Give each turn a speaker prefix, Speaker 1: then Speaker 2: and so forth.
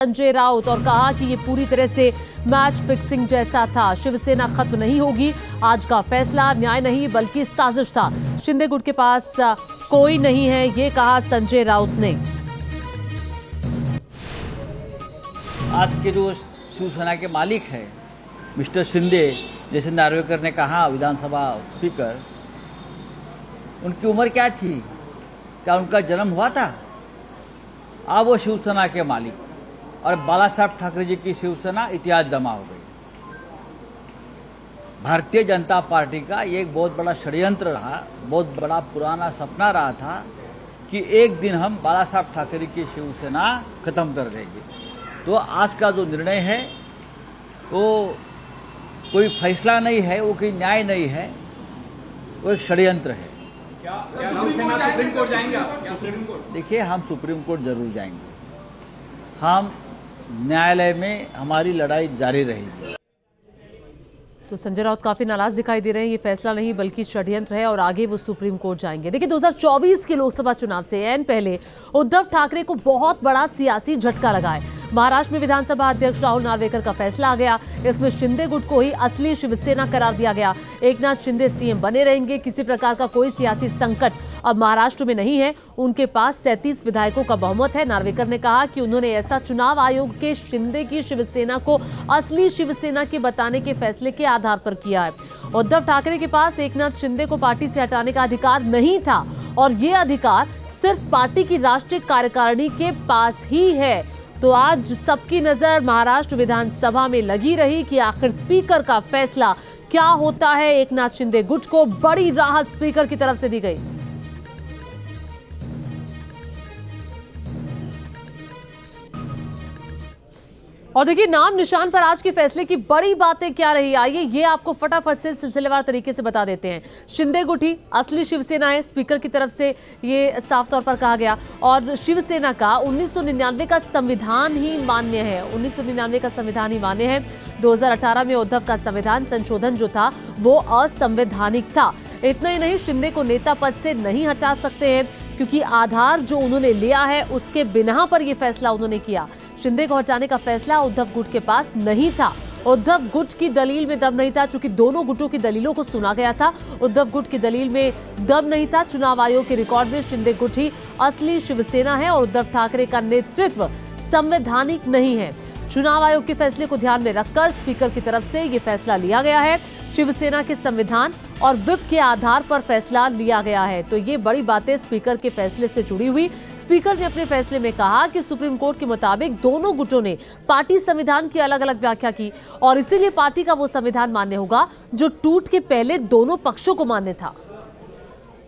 Speaker 1: संजय राउत और कहा कि ये पूरी तरह से मैच फिक्सिंग जैसा था। शिवसेना खत्म नहीं होगी। आज का फैसला न्याय नहीं बल्कि साजिश था। शिंदे गुट के पास कोई नहीं है, ये कहा संजय राउत ने।
Speaker 2: आज के जो शिवसेना के मालिक है मिस्टर शिंदे, जैसे नार्वेकर ने कहा, विधानसभा स्पीकर, उनकी उम्र क्या थी? क्या उनका जन्म हुआ था? अब वो शिवसेना के मालिक और बाला साहब ठाकरे जी की शिवसेना इतिहास जमा हो गई। भारतीय जनता पार्टी का ये एक बहुत बड़ा षड्यंत्र रहा, बहुत बड़ा पुराना सपना रहा था कि एक दिन हम बाला साहब ठाकरे की शिवसेना खत्म कर देंगे। तो आज का जो निर्णय है वो कोई फैसला नहीं है, वो कोई न्याय नहीं है, वो एक षड्यंत्र है।
Speaker 3: क्या शिवसेना सुप्रीम कोर्ट जाएंगे?
Speaker 2: देखिए, हम सुप्रीम कोर्ट जरूर जाएंगे। हम न्यायालय में हमारी लड़ाई जारी रहेगी।
Speaker 1: तो संजय राउत काफी नाराज दिखाई दे रहे हैं। ये फैसला नहीं बल्कि षड्यंत्र है और आगे वो सुप्रीम कोर्ट जाएंगे। देखिए, 2024 के लोकसभा चुनाव से ऐन पहले उद्धव ठाकरे को बहुत बड़ा सियासी झटका लगा है। महाराष्ट्र में विधानसभा अध्यक्ष राहुल नार्वेकर का फैसला आ गया। इसमें शिंदे गुट को ही असली शिवसेना करार दिया गया। एकनाथ शिंदे सीएम बने रहेंगे। किसी प्रकार का कोई सियासी संकट अब महाराष्ट्र में नहीं है। उनके पास 37 विधायकों का बहुमत है। नार्वेकर ने कहा कि उन्होंने ऐसा चुनाव आयोग के शिंदे की शिवसेना को असली शिवसेना के बताने के फैसले के आधार पर किया है। उद्धव ठाकरे के पास एकनाथ शिंदे को पार्टी से हटाने का अधिकार नहीं था और ये अधिकार सिर्फ पार्टी की राष्ट्रीय कार्यकारिणी के पास ही है। तो आज सबकी नजर महाराष्ट्र विधानसभा में लगी रही कि आखिर स्पीकर का फैसला क्या होता है। एकनाथ शिंदे गुट को बड़ी राहत स्पीकर की तरफ से दी गई। और देखिए, नाम निशान पर आज के फैसले की बड़ी बातें क्या रही, आइए ये आपको फटाफट से सिलसिलेवार तरीके से बता देते हैं। शिंदे गुट ही असली शिवसेना है, स्पीकर की तरफ से ये साफ तौर पर कहा गया। और शिवसेना का 1999 का संविधान ही मान्य है। 1999 का संविधान ही मान्य है। 2018 में उद्धव का संविधान संशोधन जो था वो असंवैधानिक था। इतना ही नहीं, शिंदे को नेता पद से नहीं हटा सकते हैं क्योंकि आधार जो उन्होंने लिया है उसके बिना पर यह फैसला उन्होंने किया। शिंदे को हटाने का फैसला उद्धव गुट के पास नहीं था। उद्धव गुट की दलील में दम नहीं था, चूंकि दोनों गुटों की दलीलों को सुना गया था। उद्धव गुट की दलील में दम नहीं था। चुनाव आयोग के रिकॉर्ड में शिंदे गुट ही असली शिवसेना है और उद्धव ठाकरे का नेतृत्व संवैधानिक नहीं है। चुनाव आयोग के फैसले को ध्यान में रखकर स्पीकर की तरफ से यह फैसला लिया गया है। शिवसेना के संविधान और व्हिप के आधार पर फैसला लिया गया है। तो ये बड़ी बातें स्पीकर के फैसले से जुड़ी हुई। स्पीकर ने अपने फैसले में कहा कि सुप्रीम कोर्ट के मुताबिक दोनों गुटों ने पार्टी संविधान की अलग अलग व्याख्या की और इसीलिए पार्टी का वो संविधान मान्य होगा जो टूट के पहले दोनों पक्षों को मान्य था।